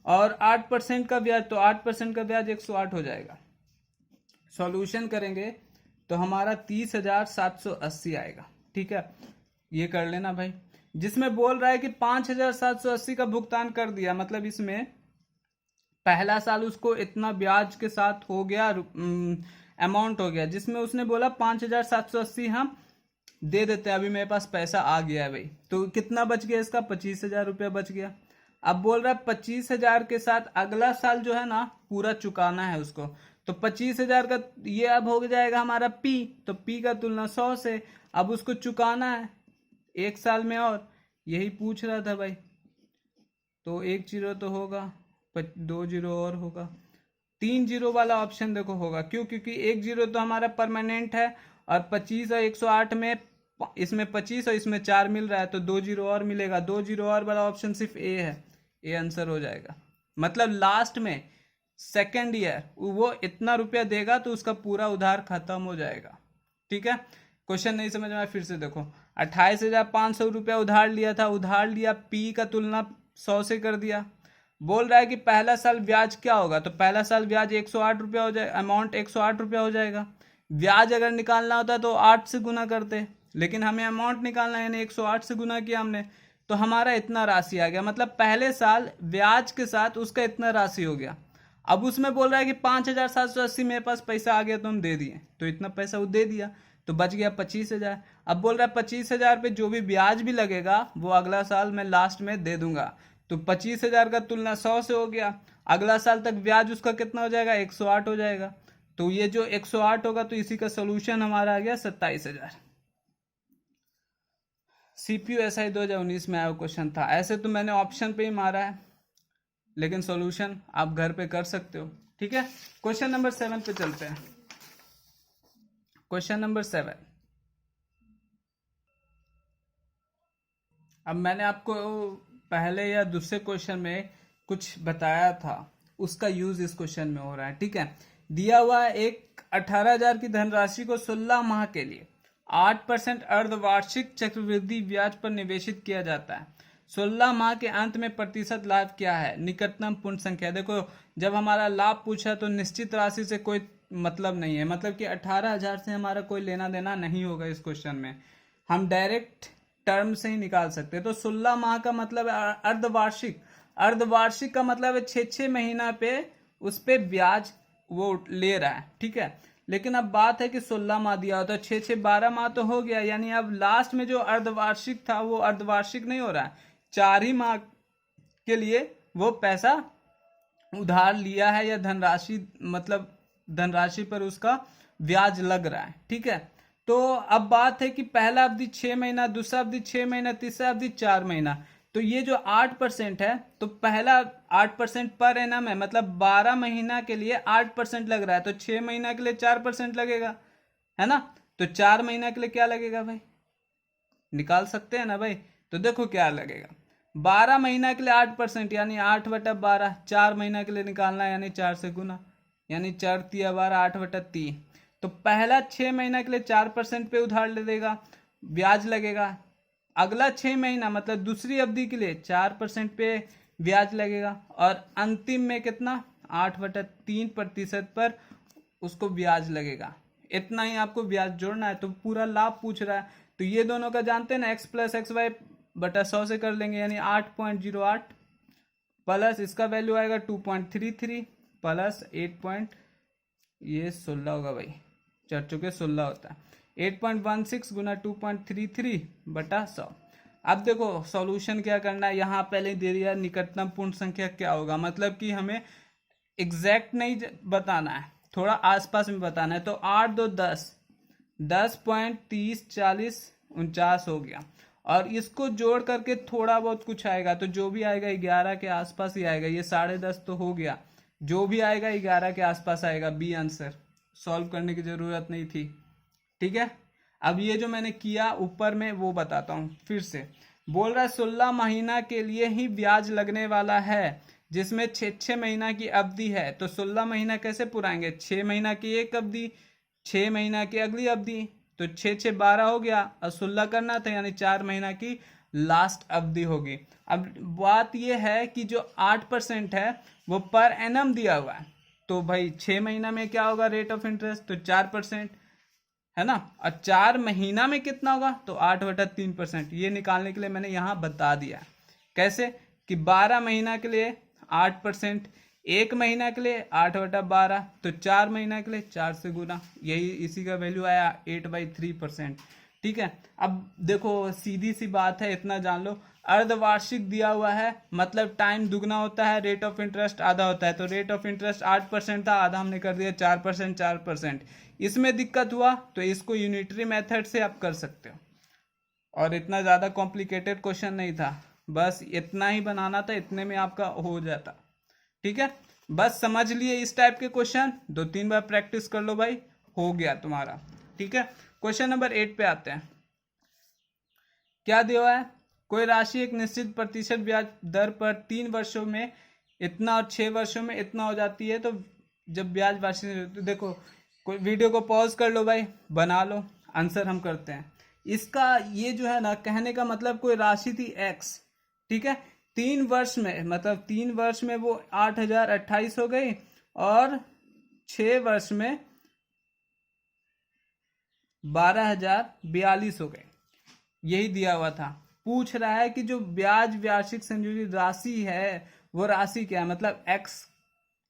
Speaker 1: और 8% का ब्याज, तो 8% का ब्याज 108 हो जाएगा। सॉल्यूशन करेंगे तो हमारा 30,780 आएगा। ठीक है, ये कर लेना भाई। जिसमें बोल रहा है कि 5,780 का भुगतान कर दिया, मतलब इसमें पहला साल उसको इतना ब्याज के साथ हो गया, अमाउंट हो गया, जिसमें उसने बोला 5,780 हम दे देते हैं, अभी मेरे पास पैसा आ गया है भाई। तो कितना बच गया इसका, 25,000 रुपया बच गया। अब बोल रहा है 25,000 के साथ अगला साल जो है ना पूरा चुकाना है उसको। तो 25,000 का ये अब हो जाएगा हमारा पी, तो पी का तुलना 100 से। अब उसको चुकाना है 1 साल में, और यही पूछ रहा था भाई। तो 1 जीरो तो होगा, 2 जीरो और होगा, 3 जीरो वाला ऑप्शन देखो होगा। क्यों? क्योंकि 1 जीरो तो हमारा परमानेंट है, और 25 और 108 में इसमें 25 और इसमें 4 मिल रहा है, तो 2 जीरो और मिलेगा। 2 जीरो और वाला ऑप्शन सिर्फ ए है, ए आंसर हो जाएगा। मतलब लास्ट में सेकेंड ईयर वो इतना रुपया देगा तो उसका पूरा उधार खत्म हो जाएगा। ठीक है, क्वेश्चन नहीं समझ में आया फिर से देखो। 28,500 रुपया उधार लिया था, उधार लिया, पी का तुलना 100 से कर दिया। बोल रहा है कि पहला साल ब्याज क्या होगा, तो पहला साल ब्याज 108 रुपया हो जाए, अमाउंट 108 रुपया हो जाएगा। ब्याज अगर निकालना होता तो 8 से गुना करते, लेकिन हमें अमाउंट निकालना है, यानी 108 से गुना किया हमने, तो हमारा इतना राशि आ गया। मतलब पहले साल ब्याज के साथ उसका इतना राशि हो गया। अब उसमें बोल रहा है कि 5,780 मेरे पास पैसा आ गया तो हम दे दिए, तो इतना पैसा वो दे दिया, तो बच गया 25,000। अब बोल रहा है 25,000 पे जो भी ब्याज भी लगेगा वो अगला साल मैं लास्ट में दे दूंगा। तो 25,000 का तुलना 100 से हो गया, अगला साल तक ब्याज उसका कितना हो जाएगा, 108 हो जाएगा। तो ये जो 108 होगा, तो इसी का सोल्यूशन हमारा आ गया 27,000। सीपीयू एसआई 2019 में आया क्वेश्चन था। ऐसे तो मैंने ऑप्शन पे ही मारा है, लेकिन सॉल्यूशन आप घर पे कर सकते हो। ठीक है, क्वेश्चन नंबर 7 पे चलते हैं। क्वेश्चन नंबर 7, अब मैंने आपको पहले या दूसरे क्वेश्चन में कुछ बताया था, उसका यूज इस क्वेश्चन में हो रहा है। ठीक है, दिया हुआ एक 18,000 की धनराशि को 16 माह के लिए 8% अर्धवार्षिक चक्रवृद्धि ब्याज पर निवेशित किया जाता है। 16 माह के अंत में प्रतिशत लाभ क्या है, निकटतम पूर्ण संख्या। देखो, जब हमारा लाभ पूछा तो निश्चित राशि से कोई मतलब नहीं है, मतलब कि 18,000 से हमारा कोई लेना देना नहीं होगा। इस क्वेश्चन में हम डायरेक्ट टर्म से ही निकाल सकते हैं। तो 16 माह का मतलब है अर्धवार्षिक, अर्धवार्षिक का मतलब है 6-6 महीना पे उस पे ब्याज वो ले रहा है। ठीक है, लेकिन अब बात है कि 16 माह दिया हो तो 6-6 12 माह तो हो गया, यानी अब लास्ट में जो अर्धवार्षिक था वो अर्धवार्षिक नहीं हो रहा है, 4 ही माह के लिए वो पैसा उधार लिया है, या धनराशि, मतलब धनराशि पर उसका ब्याज लग रहा है। ठीक है, तो अब बात है कि पहला अवधि 6 महीना, दूसरा अवधि 6 महीना, तीसरा अवधि 4 महीना। तो ये जो 8% है, तो पहला 8% पर एनम है, मतलब 12 महीना के लिए 8% लग रहा है, तो 6 महीना के लिए 4% लगेगा, है ना। तो 4 महीना के लिए क्या लगेगा भाई, निकाल सकते हैं ना भाई। तो देखो क्या लगेगा, 12 महीना के लिए 8% यानी 8/12, 4 महीना के लिए निकालना है यानी 4 से गुना, यानी 4 तिया 12, 8/3। तो पहला 6 महीना के लिए 4% पे उधार ले देगा, ब्याज लगेगा। अगला 6 महीना मतलब दूसरी अवधि के लिए 4% पे ब्याज लगेगा, और अंतिम में कितना, 8/3% पर उसको ब्याज लगेगा। इतना ही आपको ब्याज जोड़ना है। तो पूरा लाभ पूछ रहा है, तो ये दोनों का जानते हैं ना, x + xy बटा 100 से कर लेंगे, यानी 8.08 प्लस इसका वैल्यू आएगा 2.33 प्लस 8 ये 16 होगा भाई, 4 चुके 16 होता है, 8.16 गुना 2.33 बटा 100। अब देखो सॉल्यूशन क्या करना है, यहाँ पहले दे दिया निकटतम पूर्ण संख्या क्या होगा, मतलब कि हमें एग्जैक्ट नहीं बताना है, थोड़ा आसपास में बताना है। तो 8 2 10, 10.30 40 49 हो गया, और इसको जोड़ करके थोड़ा बहुत कुछ आएगा, तो जो भी आएगा 11 के आसपास ही आएगा। ये 10.5 तो हो गया, जो भी आएगा 11 के आसपास आएगा। बी आंसर, सॉल्व करने की जरूरत नहीं थी। ठीक है, अब ये जो मैंने किया ऊपर में वो बताता हूँ फिर से। बोल रहा है 16 महीना के लिए ही ब्याज लगने वाला है, जिसमें 6-6 महीना की अवधि है। तो 16 महीना कैसे पुराएंगे, 6 महीना की एक अवधि, 6 महीना की अगली अवधि, तो 6-6 12 हो गया, और 16 करना था, यानी 4 महीना की लास्ट अवधि होगी। अब बात यह है कि जो 8% है वो पर एनम दिया हुआ है, तो भाई 6 महीना में क्या होगा रेट ऑफ इंटरेस्ट, तो 4%। है ना। और 4 महीना में कितना होगा, तो 8/3%। ये निकालने के लिए मैंने यहाँ बता दिया कैसे कि 12 महीना के लिए 8%, 1 महीना के लिए 8/12, तो 4 महीना के लिए 4 से गुना, यही इसी का वैल्यू आया 8/3%। ठीक है। अब देखो सीधी सी बात है, इतना जान लो, अर्धवार्षिक दिया हुआ है मतलब टाइम दुगना होता है, रेट ऑफ इंटरेस्ट आधा होता है। तो रेट ऑफ इंटरेस्ट 8% था, आधा हमने कर दिया 4%, 4%। इसमें दिक्कत हुआ तो इसको यूनिटरी मेथड से आप कर सकते हो, और इतना ज़्यादा कॉम्प्लिकेटेड क्वेश्चन नहीं था, बस इतना ही बनाना था, इतने में आपका हो जाता। ठीक है, बस समझ लिए इस टाइप के क्वेश्चन, 2-3 बार प्रैक्टिस कर लो भाई, हो गया तुम्हारा। ठीक है, क्वेश्चन नंबर 8 पे आते हैं। क्या दिया हुआ है, कोई राशि एक निश्चित प्रतिशत ब्याज दर पर 3 वर्षों में इतना और 6 वर्षों में इतना हो जाती है, तो जब ब्याज वार्षिक, तो देखो कोई वीडियो को पॉज कर लो भाई, बना लो, आंसर हम करते हैं। इसका ये जो है ना, कहने का मतलब कोई राशि थी x, ठीक है, 3 वर्ष में, मतलब 3 वर्ष में वो 8,028 हो गई, और 6 वर्ष में 12,042 हो गए, यही दिया हुआ था। पूछ रहा है कि जो ब्याज वार्षिक संयोजित राशि है वो राशि क्या है, मतलब x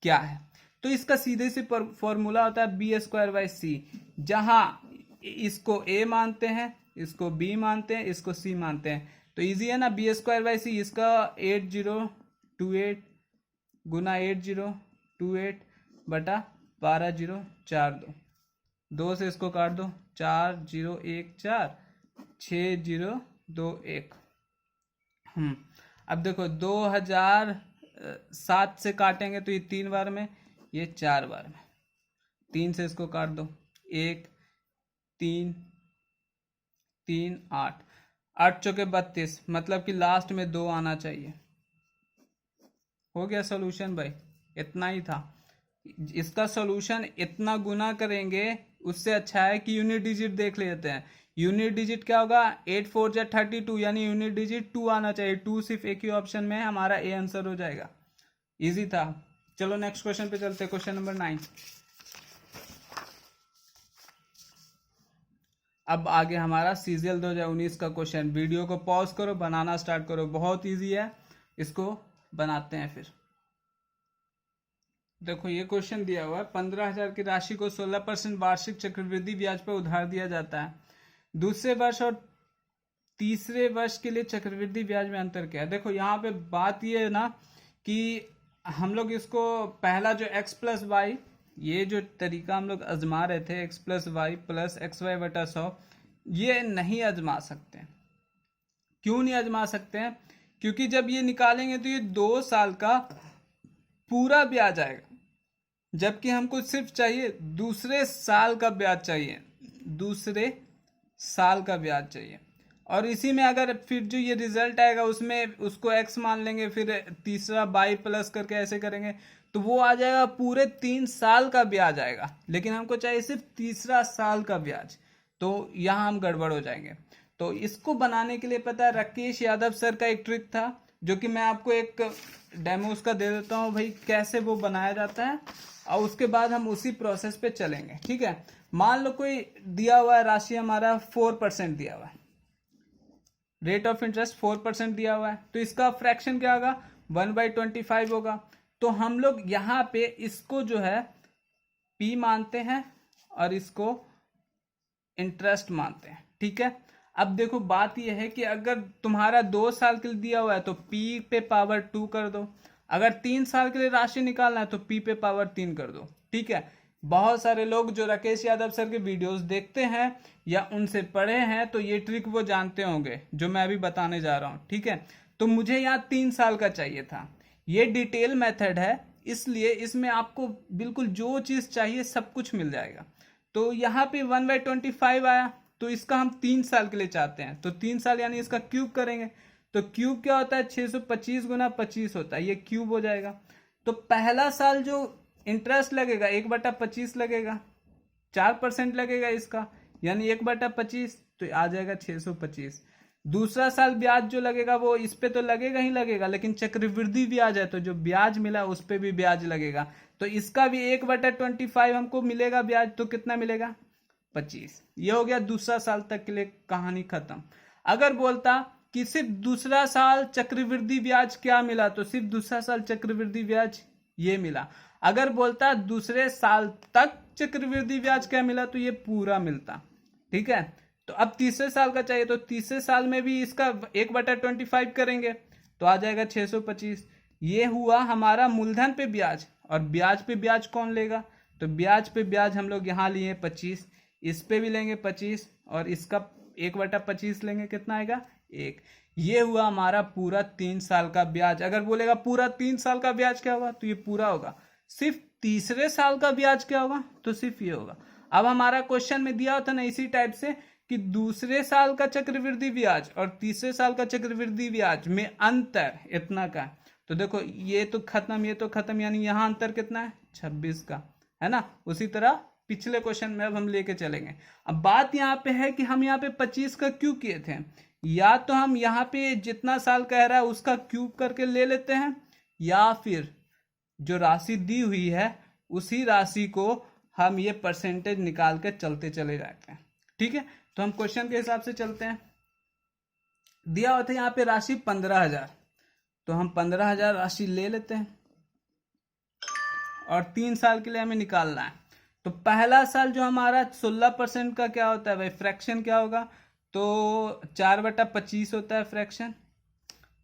Speaker 1: क्या है। तो इसका सीधे से फॉर्मूला होता है b²/c, जहां इसको a मानते हैं, इसको b मानते हैं, इसको c मानते हैं, तो इजी है ना। b²/c, इसका 8028 गुना 8028 बटा 12042, 2 से इसको काट दो, 4014 6021। अब देखो 2007 से काटेंगे तो ये 3 बार में, ये 4 बार में, 3 से इसको काट दो, 1 3 3 8, 8 चौके 32, मतलब कि लास्ट में 2 आना चाहिए। हो गया सोल्यूशन भाई, इतना ही था। इसका सोल्यूशन इतना गुना करेंगे, उससे अच्छा है कि यूनिट डिजिट देख लेते हैं। यूनिट डिजिट क्या होगा, 8 4 जा 32, यानी यूनिट डिजिट 2 आना चाहिए। 2 सिर्फ एक ही ऑप्शन में है, हमारा ए आंसर हो जाएगा। इजी था। चलो नेक्स्ट क्वेश्चन पे चलते हैं, क्वेश्चन नंबर 9। अब आगे हमारा सीजीएल 2019 का क्वेश्चन। वीडियो को पॉज करो, बनाना स्टार्ट करो, बहुत ईजी है, इसको बनाते हैं फिर। देखो ये क्वेश्चन दिया हुआ है, 15,000 की राशि को 16% वार्षिक चक्रवृद्धि ब्याज पर उधार दिया जाता है। दूसरे वर्ष और तीसरे वर्ष के लिए चक्रवृद्धि ब्याज में अंतर क्या है। देखो यहाँ पे बात ये है ना कि हम लोग इसको पहला जो x+y, ये जो तरीका हम लोग आजमा रहे थे, x+y + xy/100, ये नहीं आजमा सकते। क्यों नहीं आजमा सकते हैं, क्योंकि जब ये निकालेंगे तो ये 2 साल का पूरा ब्याज आएगा, जबकि हमको सिर्फ चाहिए दूसरे साल का ब्याज चाहिए, दूसरे साल का ब्याज चाहिए। और इसी में अगर फिर जो ये रिजल्ट आएगा उसमें उसको x मान लेंगे, फिर तीसरा y प्लस करके ऐसे करेंगे, तो वो आ जाएगा पूरे 3 साल का ब्याज आएगा, लेकिन हमको चाहिए सिर्फ तीसरा साल का ब्याज, तो यहाँ हम गड़बड़ हो जाएंगे। तो इसको बनाने के लिए पता है राकेश यादव सर का एक ट्रिक था, जो कि मैं आपको एक डेमो उसका दे देता हूँ भाई, कैसे वो बनाया जाता है, और उसके बाद हम उसी प्रोसेस पे चलेंगे। ठीक है, मान लो कोई दिया हुआ है राशि, हमारा 4% दिया हुआ है, रेट ऑफ इंटरेस्ट 4% दिया हुआ है, तो इसका फ्रैक्शन क्या होगा, 1/25 होगा। तो हम लोग यहाँ पे इसको जो है P मानते हैं और इसको इंटरेस्ट मानते हैं। ठीक है, अब देखो बात यह है कि अगर तुम्हारा 2 साल के लिए दिया हुआ है तो P पे पावर 2 कर दो, अगर 3 साल के लिए राशि निकालना है तो P पे पावर 3 कर दो। ठीक है, बहुत सारे लोग जो राकेश यादव सर के वीडियोस देखते हैं या उनसे पढ़े हैं, तो ये ट्रिक वो जानते होंगे जो मैं अभी बताने जा रहा हूँ। ठीक है, तो मुझे यहाँ 3 साल का चाहिए था, ये डिटेल मेथड है, इसलिए इसमें आपको बिल्कुल जो चीज़ चाहिए सब कुछ मिल जाएगा। तो यहाँ पे 1/25 आया, तो इसका हम 3 साल के लिए चाहते हैं, तो 3 साल यानी इसका क्यूब करेंगे, तो क्यूब क्या होता है, 625 गुना 25 होता है, ये क्यूब हो जाएगा। तो पहला साल जो इंटरेस्ट लगेगा 1/25 लगेगा, 4% लगेगा इसका, यानी 1/25, तो आ जाएगा 625। दूसरा साल ब्याज जो लगेगा वो इस पे तो लगेगा ही लगेगा, लेकिन चक्रवृद्धि ब्याज है तो जो ब्याज मिला उस पे भी ब्याज लगेगा, तो इसका भी 1/25 हमको मिलेगा ब्याज, तो कितना मिलेगा 25। ये हो गया दूसरा साल तक के लिए कहानी खत्म। अगर बोलता कि सिर्फ दूसरा साल चक्रवृद्धि ब्याज क्या मिला, तो सिर्फ दूसरा साल चक्रवृद्धि ब्याज ये मिला। अगर बोलता दूसरे साल तक चक्रवृद्धि ब्याज क्या मिला, तो ये पूरा मिलता। ठीक है, तो अब तीसरे साल का चाहिए, तो तीसरे साल में भी इसका 1/25 करेंगे तो आ जाएगा 625। ये हुआ हमारा मूलधन पे ब्याज, और ब्याज पे ब्याज कौन लेगा, तो ब्याज पे ब्याज हम लोग यहाँ लिए 25, इस पे भी लेंगे 25, और इसका 1/25 लेंगे, कितना आएगा 1। ये हुआ हमारा पूरा 3 साल का ब्याज। अगर बोलेगा पूरा 3 साल का ब्याज क्या होगा, तो ये पूरा होगा। सिर्फ तीसरे साल का ब्याज क्या होगा, तो सिर्फ ये होगा। अब हमारा क्वेश्चन में दिया होता ना इसी टाइप से कि दूसरे साल का चक्रवृद्धि ब्याज और तीसरे साल का चक्रवृद्धि ब्याज में अंतर इतना का, तो देखो ये तो खत्म, ये तो खत्म, यानी यहाँ अंतर कितना है 26 का, है ना। उसी तरह पिछले क्वेश्चन में अब हम लेके चलेंगे। अब बात यहाँ पे है कि हम यहाँ पे 25 का क्यों किए थे, या तो हम यहाँ पे जितना साल कह रहा है उसका क्यूब करके ले लेते हैं, या फिर जो राशि दी हुई है उसी राशि को हम ये परसेंटेज निकाल के चलते चले जाते हैं। ठीक है, तो हम क्वेश्चन के हिसाब से चलते हैं। दिया हुआ था यहाँ पे राशि 15,000, तो हम 15,000 राशि ले लेते हैं, और 3 साल के लिए हमें निकालना है। तो पहला साल जो हमारा 16% का क्या होता है भाई, फ्रैक्शन क्या होगा, तो 4/25 होता है फ्रैक्शन,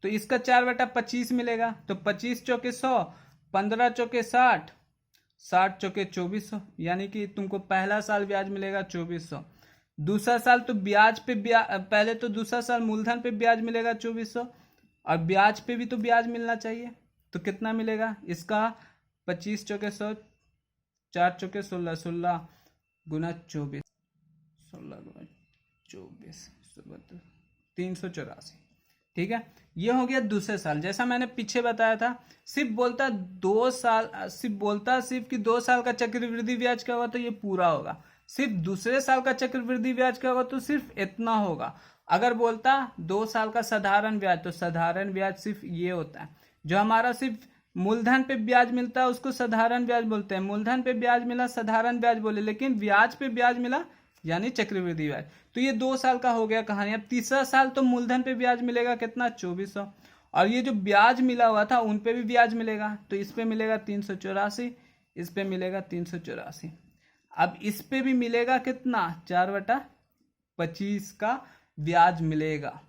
Speaker 1: तो इसका 4/25 मिलेगा। तो 25 चौके 100, 15 चौके 60, 60 चौके 2400, यानी कि तुमको पहला साल ब्याज मिलेगा 2400। दूसरा साल तो ब्याज पे पहले तो दूसरा साल मूलधन पे ब्याज मिलेगा 2400, और ब्याज पे भी तो ब्याज मिलना चाहिए, तो कितना मिलेगा इसका 25 चौके 100, 4 चौके 16, 16 गुना 24, 16 गुना 24, 384। ठीक है, ये हो गया दूसरे साल। जैसा मैंने पीछे बताया था, सिर्फ बोलता 2 साल, सिर्फ कि 2 साल का चक्रवृद्धि ब्याज क्या होगा, तो ये पूरा होगा। सिर्फ दूसरे साल का चक्रवृद्धि ब्याज क्या होगा, तो सिर्फ इतना होगा। अगर बोलता 2 साल का साधारण ब्याज, तो साधारण ब्याज सिर्फ ये होता है। जो हमारा सिर्फ मूलधन पे ब्याज मिलता है उसको साधारण ब्याज बोलते हैं। मूलधन पे ब्याज मिला साधारण ब्याज बोले, लेकिन ब्याज पे ब्याज मिला यानी चक्रवृद्धि ब्याज। तो ये 2 साल का हो गया कहानी। अब तीसरा साल तो मूलधन पे ब्याज मिलेगा कितना 2400, और ये जो ब्याज मिला हुआ था उन पे भी ब्याज मिलेगा, तो इस पे मिलेगा 384, इस पे मिलेगा 384। अब इस पे भी मिलेगा कितना 4/25 का ब्याज मिलेगा,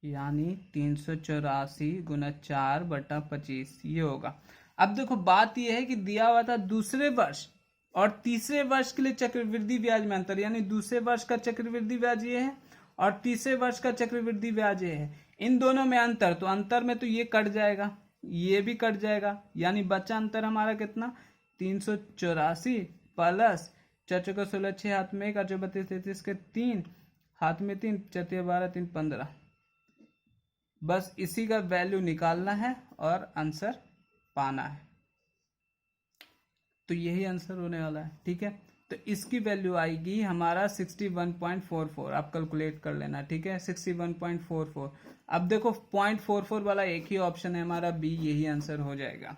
Speaker 1: यानी 384 गुना 4/25 ये होगा। अब देखो बात ये है कि दिया हुआ था दूसरे वर्ष और तीसरे वर्ष के लिए चक्रवृद्धि ब्याज में अंतर, यानी दूसरे वर्ष का चक्रवृद्धि ब्याज ये है और तीसरे वर्ष का चक्रवृद्धि ब्याज ये है, इन दोनों में अंतर, तो अंतर में तो ये कट जाएगा, ये भी कट जाएगा, यानी बचा अंतर हमारा कितना 384 प्लस 4 चौका 16, 6 हाथ में 1, 8 32 33 के 3 हाथ में 3, 4 12 3 15। बस इसी का वैल्यू निकालना है और आंसर पाना है, तो यही आंसर होने वाला है। ठीक है, तो इसकी वैल्यू आएगी हमारा 61.44, आप कैलकुलेट कर लेना। ठीक है, 61.44। अब देखो 0.44 वाला एक ही ऑप्शन है हमारा बी, यही आंसर हो जाएगा।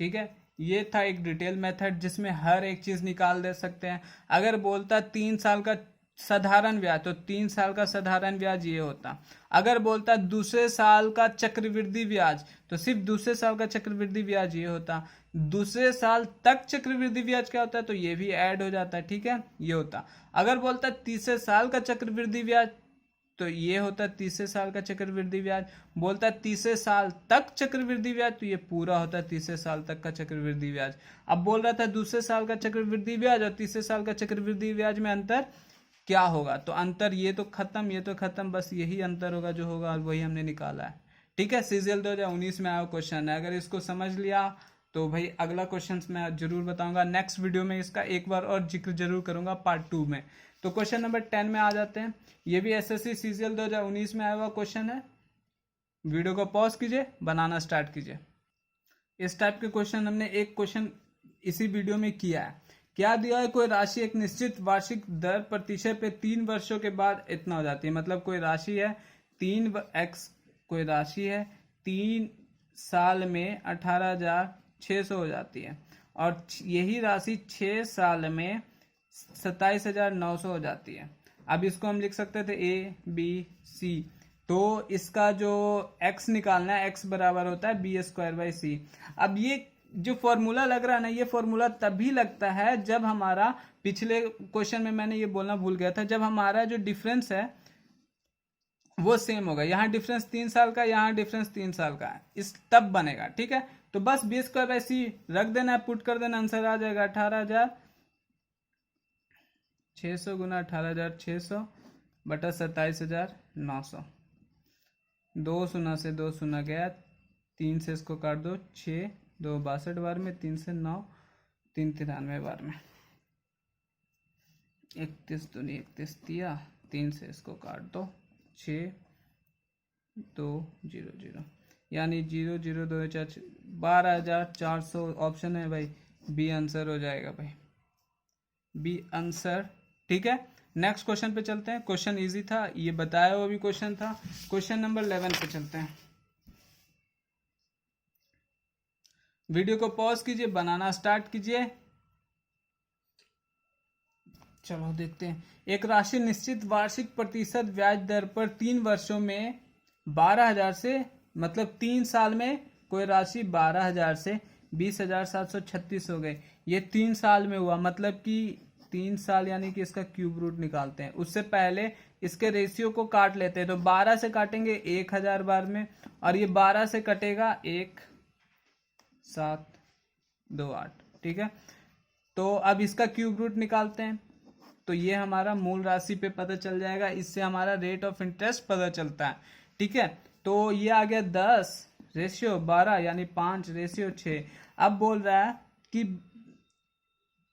Speaker 1: ठीक है, ये था एक डिटेल मेथड जिसमें हर एक चीज निकाल दे सकते हैं। अगर बोलता 3 साल का साधारण ब्याज, तो 3 साल का साधारण ब्याज ये होता। अगर बोलता दूसरे साल का चक्रवृद्धि ब्याज, तो सिर्फ दूसरे साल का चक्रवृद्धि ब्याज ये होता। दूसरे साल तक चक्रवृद्धि ब्याज क्या होता है, तो ये भी ऐड हो जाता है। ठीक है, ये होता। अगर बोलता तीसरे साल का चक्रवृद्धि ब्याज, तो ये होता तीसरे साल का चक्रवृद्धि ब्याज। बोलता तीसरे साल तक चक्रवृद्धि ब्याज, तो ये पूरा होता है तीसरे साल तक का चक्रवृद्धि ब्याज। अब बोल रहा था दूसरे साल का चक्रवृद्धि ब्याज और तीसरे साल का चक्रवृद्धि ब्याज में अंतर क्या होगा, तो अंतर ये तो खत्म, ये तो खत्म, बस यही अंतर होगा जो होगा, और वही हमने निकाला है। ठीक है, सीजीएल 2019 में आया क्वेश्चन है। अगर इसको समझ लिया तो भाई अगला क्वेश्चन मैं जरूर बताऊंगा। नेक्स्ट वीडियो में इसका एक बार और जिक्र जरूर करूंगा पार्ट 2 में। तो क्वेश्चन नंबर 10 में आ जाते हैं। ये भी एसएससी सीजीएल 2019 में आया हुआ क्वेश्चन है। वीडियो को पॉज कीजिए, बनाना स्टार्ट कीजिए। इस टाइप के क्वेश्चन हमने एक क्वेश्चन इसी वीडियो में किया है। क्या दिया है, कोई राशि एक निश्चित वार्षिक दर प्रतिशत पे 3 वर्षों के बाद इतना हो जाती है। मतलब कोई राशि है 3x, कोई राशि है 3 साल में 18,600 हो जाती है, और यही राशि 6 साल में 27,900 हो जाती है। अब इसको हम लिख सकते थे ए बी सी, तो इसका जो x निकालना है, x बराबर होता है b²/c। अब ये जो फॉर्मूला लग रहा है ना, ये फॉर्मूला तभी लगता है जब हमारा, पिछले क्वेश्चन में मैंने ये बोलना भूल गया था, जब हमारा जो डिफरेंस है वो सेम होगा। यहाँ डिफरेंस 3 साल का, यहाँ डिफरेंस 3 साल का है, इस तब बनेगा। ठीक है, तो बस b²/c रख देना है, पुट कर देना, आंसर आ जाएगा 18,600 गुना 18,600 बटा 27,900। 2 शून्य से 2 शून्य गया, 3 से इसको काट दो, 6 2 62 बार में, 3 से 9 3 93 बार में, 31 दूनी 31 दिया, 3 से इसको काट दो, 6 2 0 0 यानी 0 0 2 4 12,400 ऑप्शन है भाई, बी आंसर हो जाएगा भाई, बी आंसर। ठीक है, नेक्स्ट क्वेश्चन पे चलते हैं। क्वेश्चन इजी था, ये बताया हुआ भी क्वेश्चन था। क्वेश्चन नंबर 11 पे चलते हैं। वीडियो को पॉज कीजिए, बनाना स्टार्ट कीजिए। चलो देखते हैं। एक राशि निश्चित वार्षिक प्रतिशत ब्याज दर पर 3 वर्षों में 12,000 से, मतलब 3 साल में कोई राशि 12,000 से 20,736 हो गए। ये 3 साल में हुआ, मतलब कि 3 साल यानी कि इसका क्यूब रूट निकालते हैं। उससे पहले इसके रेशियो को काट लेते हैं, तो 12 से काटेंगे 1,000 बार में, और ये 12 से कटेगा 1 7 2 8। ठीक है, तो अब इसका क्यूब रूट निकालते हैं, तो ये हमारा मूल राशि पे पता चल जाएगा। इससे हमारा रेट ऑफ इंटरेस्ट पता चलता है। ठीक है, तो ये आ गया 10/12 यानी 5/6। अब बोल रहा है कि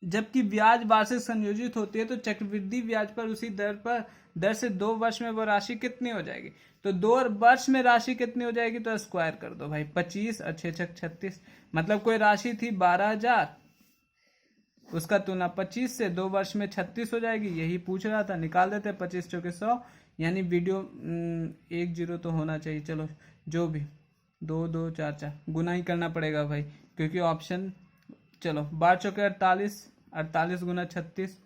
Speaker 1: जबकि ब्याज वार्षिक संयोजित होती है तो चक्रवृद्धि ब्याज पर उसी दर से 2 वर्ष में वो राशि कितनी हो जाएगी। तो 2 वर्ष में राशि कितनी हो जाएगी, तो स्क्वायर कर दो भाई, 25 और 6 36, मतलब कोई राशि थी 12,000, उसका तुलना 25 से 2 वर्ष में 36 हो जाएगी। यही पूछ रहा था, निकाल देते। 25 चौके 100, यानी वीडियो 1 0 तो होना चाहिए। चलो जो भी, 2 2 4 4 गुना ही करना पड़ेगा भाई, क्योंकि ऑप्शन। चलो 12 चौके 48, 48 गुना 36,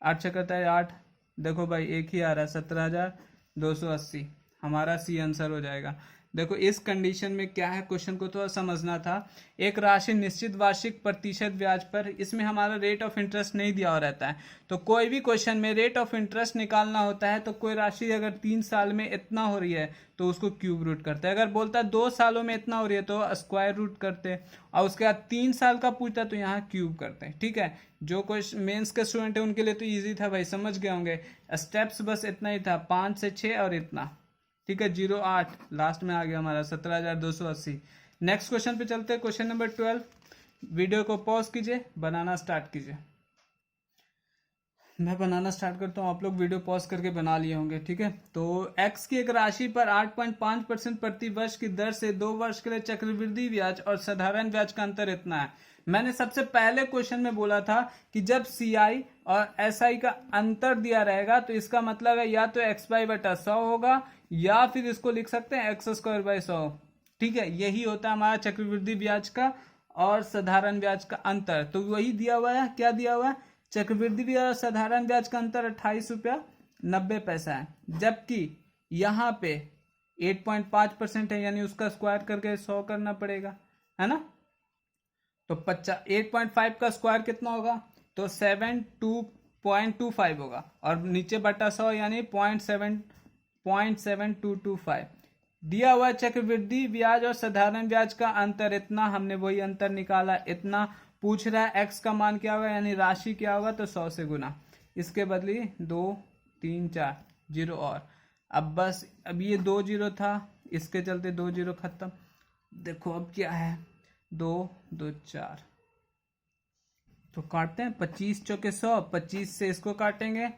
Speaker 1: 8 चौके 8, देखो भाई एक ही आ रहा है, 17,280 हमारा सी आंसर हो जाएगा। देखो इस कंडीशन में क्या है, क्वेश्चन को थोड़ा समझना था। एक राशि निश्चित वार्षिक प्रतिशत ब्याज पर, इसमें हमारा रेट ऑफ इंटरेस्ट नहीं दिया हुआ रहता है। तो कोई भी क्वेश्चन में रेट ऑफ इंटरेस्ट निकालना होता है, तो कोई राशि अगर 3 साल में इतना हो रही है तो उसको क्यूब रूट करते हैं। अगर बोलता है 2 सालों में इतना हो रही है तो स्क्वायर रूट करते हैं, और उसके बाद 3 साल का पूछता है तो यहाँ क्यूब करते हैं। ठीक है, जो कोई मेंस के स्टूडेंट है उनके लिए तो ईजी था भाई, समझ गए होंगे। स्टेप्स बस इतना ही था, 5 से 6 और इतना। ठीक है, 0 8 लास्ट में आ गया हमारा 17,280। नेक्स्ट क्वेश्चन पे चलते हैं, क्वेश्चन नंबर 12। वीडियो को पॉज कीजिए, बनाना स्टार्ट कीजिए। मैं बनाना स्टार्ट करता हूँ, आप लोग वीडियो पॉज करके बना लिए होंगे। ठीक है, तो x की एक राशि पर 8.5% प्रति वर्ष की दर से 2 वर्ष के लिए चक्रवृद्धि ब्याज और साधारण ब्याज का अंतर इतना है। मैंने सबसे पहले क्वेश्चन में बोला था कि जब CI और SI का अंतर दिया रहेगा तो इसका मतलब है या तो x/100 होगा, या फिर इसको लिख सकते हैं x²/100। ठीक है, यही होता है हमारा चक्रवृद्धि ब्याज का और साधारण ब्याज का अंतर। तो वही दिया हुआ है, क्या दिया हुआ है, चक्रवृद्धि ब्याज और साधारण ब्याज का अंतर 28.90 है, जबकि यहाँ पे 8.5% है, यानी उसका स्क्वायर करके 100 करना पड़ेगा, है ना। तो 8.5 का स्क्वायर कितना होगा, तो 72.25 होगा, और नीचे बटा 100 यानी 0.7225 दिया हुआ। चक्रवृद्धि ब्याज और साधारण ब्याज का अंतर इतना, हमने वही अंतर निकाला, इतना पूछ रहा है। x का मान क्या होगा, यानी राशि क्या होगा, तो 100 से गुना, इसके बदली 2 3 4 0 और। अब बस, अब ये 2 0 था, इसके चलते 2 0 खत्म। देखो अब क्या है, 2 2 4, तो काटते हैं। 25 चौके 100, 25 से इसको काटेंगे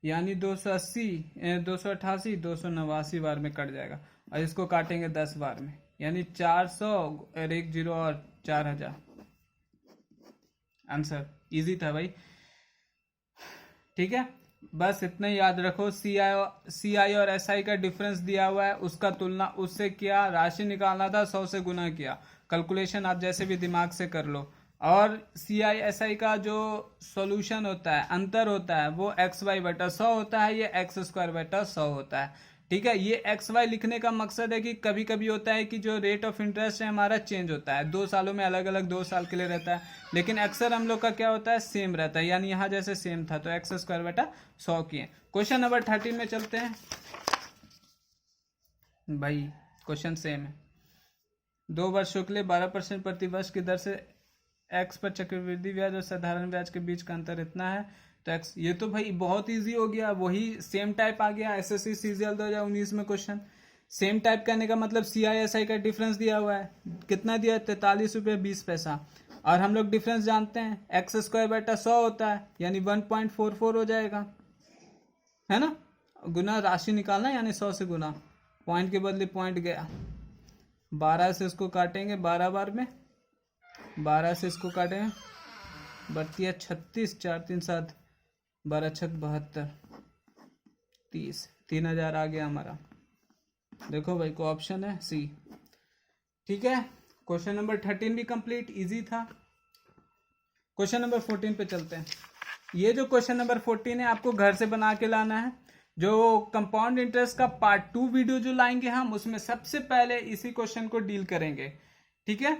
Speaker 1: यानी 280, 288 289 बार में कट जाएगा, और इसको काटेंगे 10 बार में, यानी 400 और 1 0 और 4,000 आंसर। इजी था भाई। ठीक है, बस इतना ही याद रखो। CI और SI का डिफरेंस दिया हुआ है, उसका तुलना उससे किया, राशि निकालना था 100 से गुना किया। कैलकुलेशन आप जैसे भी दिमाग से कर लो, और CISI का जो सॉल्यूशन होता है, अंतर होता है, वो XY/100 होता है, ये X²/100 होता है। ठीक है, ये XY लिखने का मकसद है कि कभी कभी होता है कि जो रेट ऑफ इंटरेस्ट है हमारा चेंज होता है, 2 सालों में अलग अलग 2 साल के लिए रहता है, लेकिन अक्सर हम लोग का क्या होता है, सेम रहता है। यानी यहाँ जैसे सेम था तो X²/100 किए। क्वेश्चन नंबर 13 में चलते हैं भाई। क्वेश्चन सेम है। 2 वर्षों के लिए 12% प्रति वर्ष की दर से एक्स पर चक्रवृद्धि ब्याज और साधारण ब्याज के बीच का अंतर इतना है। तो एक्स, ये तो भाई बहुत इजी हो गया, वही सेम टाइप आ गया SSC CGL 2019 में क्वेश्चन। सेम टाइप करने का मतलब CISI का डिफरेंस दिया हुआ है, कितना दिया है, 43 रुपये 20 पैसा। और हम लोग डिफरेंस जानते हैं, X²/100 होता है, यानी 1.44 हो जाएगा, है ना। गुना राशि निकालना, यानी 100 से गुना, पॉइंट के बदले पॉइंट गया, 12 से इसको काटेंगे 12 बार में, 12 से इसको काटेंगे, बढ़ती है 36, 4 3 7, 12 6 72, 30, 3000 आ गया हमारा। देखो भाई को ऑप्शन है C। ठीक है, क्वेश्चन नंबर 13 भी कंप्लीट, इजी था। क्वेश्चन नंबर 14 पे चलते हैं। ये जो क्वेश्चन नंबर 14 है आपको घर से बना के लाना है। जो कंपाउंड इंटरेस्ट का पार्ट 2 वीडियो जो लाएंगे हम, उसमें सबसे पहले इसी क्वेश्चन को डील करेंगे। ठीक है,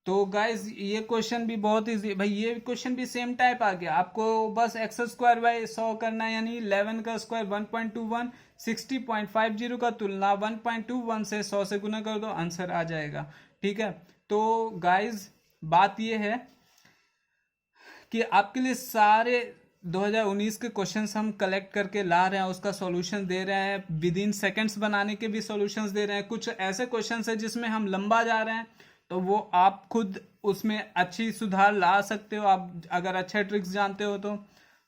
Speaker 1: तो गाइज ये क्वेश्चन भी बहुत इजी भाई, ये क्वेश्चन भी सेम टाइप आ गया। आपको बस X²/100 करना है, यानी 11 का स्क्वायर 1.21, 60.50 का तुलना 1.21 से 100 से गुना कर दो, आंसर आ जाएगा। ठीक है, तो गाइज बात ये है कि आपके लिए सारे 2019 के क्वेश्चंस हम कलेक्ट करके ला रहे हैं, उसका सॉल्यूशन दे रहे हैं, विद इन सेकेंड्स बनाने के भी सॉल्यूशंस दे रहे हैं। कुछ ऐसे क्वेश्चंस है जिसमें हम लंबा जा रहे हैं, तो वो आप खुद उसमें अच्छी सुधार ला सकते हो, आप अगर अच्छे ट्रिक्स जानते हो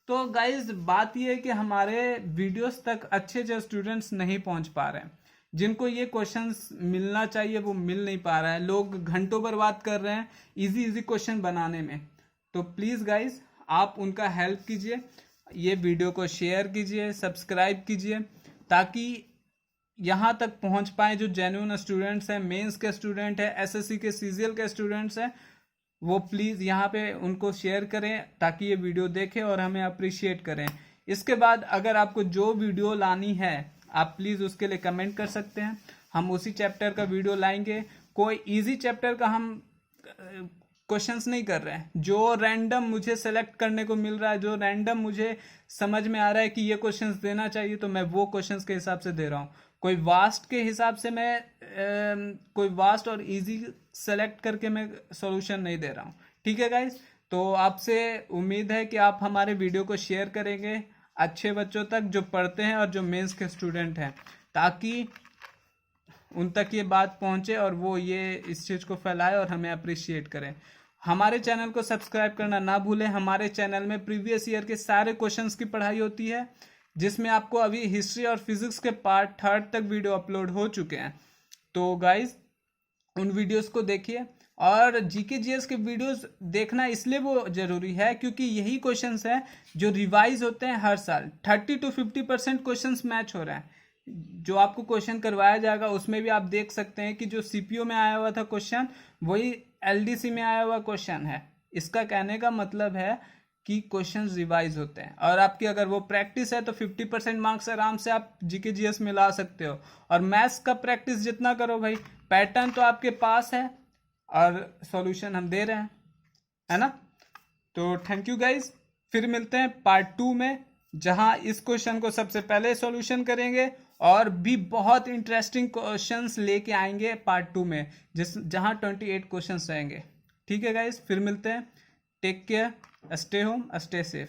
Speaker 1: तो गाइज बात ये है कि हमारे वीडियोस तक अच्छे जो स्टूडेंट्स नहीं पहुंच पा रहे हैं, जिनको ये क्वेश्चंस मिलना चाहिए वो मिल नहीं पा रहा है। लोग घंटों बर्बाद कर रहे हैं इजी क्वेश्चन बनाने में। तो प्लीज़ गाइज आप उनका हेल्प कीजिए, ये वीडियो को शेयर कीजिए, सब्सक्राइब कीजिए, ताकि यहाँ तक पहुँच पाए जो जेन्युइन स्टूडेंट्स हैं, मेंस के स्टूडेंट हैं, SSC के CGL के स्टूडेंट्स हैं, वो प्लीज़ यहाँ पे उनको शेयर करें ताकि ये वीडियो देखें और हमें अप्रिशिएट करें। इसके बाद अगर आपको जो वीडियो लानी है आप प्लीज़ उसके लिए कमेंट कर सकते हैं, हम उसी चैप्टर का वीडियो लाएंगे। कोई इजी चैप्टर का हम क्वेश्चंस नहीं कर रहे हैं, जो रैंडम मुझे सेलेक्ट करने को मिल रहा है, जो रैंडम मुझे समझ में आ रहा है कि ये क्वेश्चंस देना चाहिए, तो मैं वो क्वेश्चंस के हिसाब से दे रहा हूँ। कोई वास्ट के हिसाब से मैं कोई वास्ट और इजी सेलेक्ट करके मैं सॉल्यूशन नहीं दे रहा हूँ। ठीक है गाइज, तो आपसे उम्मीद है कि आप हमारे वीडियो को शेयर करेंगे अच्छे बच्चों तक जो पढ़ते हैं और जो मेंस के स्टूडेंट हैं, ताकि उन तक ये बात पहुंचे और वो ये इस चीज़ को फैलाए और हमें अप्रिशिएट करें। हमारे चैनल को सब्सक्राइब करना ना भूलें। हमारे चैनल में प्रीवियस ईयर के सारे क्वेश्चंस की पढ़ाई होती है, जिसमें आपको अभी हिस्ट्री और फिजिक्स के पार्ट 3 तक वीडियो अपलोड हो चुके हैं। तो गाइज उन वीडियोस को देखिए, और जीके जीएस के वीडियोस देखना इसलिए वो जरूरी है क्योंकि यही क्वेश्चंस हैं जो रिवाइज होते हैं हर साल। 30 to 50% क्वेश्चंस मैच हो रहा है। जो आपको क्वेश्चन करवाया जाएगा उसमें भी आप देख सकते हैं कि जो सीपीओ में आया हुआ था क्वेश्चन, वही एलडीसी में आया हुआ क्वेश्चन है। इसका कहने का मतलब है कि क्वेश्चंस रिवाइज होते हैं, और आपकी अगर वो प्रैक्टिस है तो 50% मार्क्स आराम से आप जीके जीएस में ला सकते हो। और मैथ्स का प्रैक्टिस जितना करो भाई, पैटर्न तो आपके पास है और सॉल्यूशन हम दे रहे हैं, है ना। तो थैंक यू गाइज, फिर मिलते हैं पार्ट 2 में, जहां इस क्वेश्चन को सबसे पहले सॉल्यूशन करेंगे और भी बहुत इंटरेस्टिंग क्वेश्चंस लेके आएंगे पार्ट 2 में, जहां 28 क्वेश्चंस रहेंगे। ठीक है गाइज, फिर मिलते हैं। Take care, stay home, stay safe.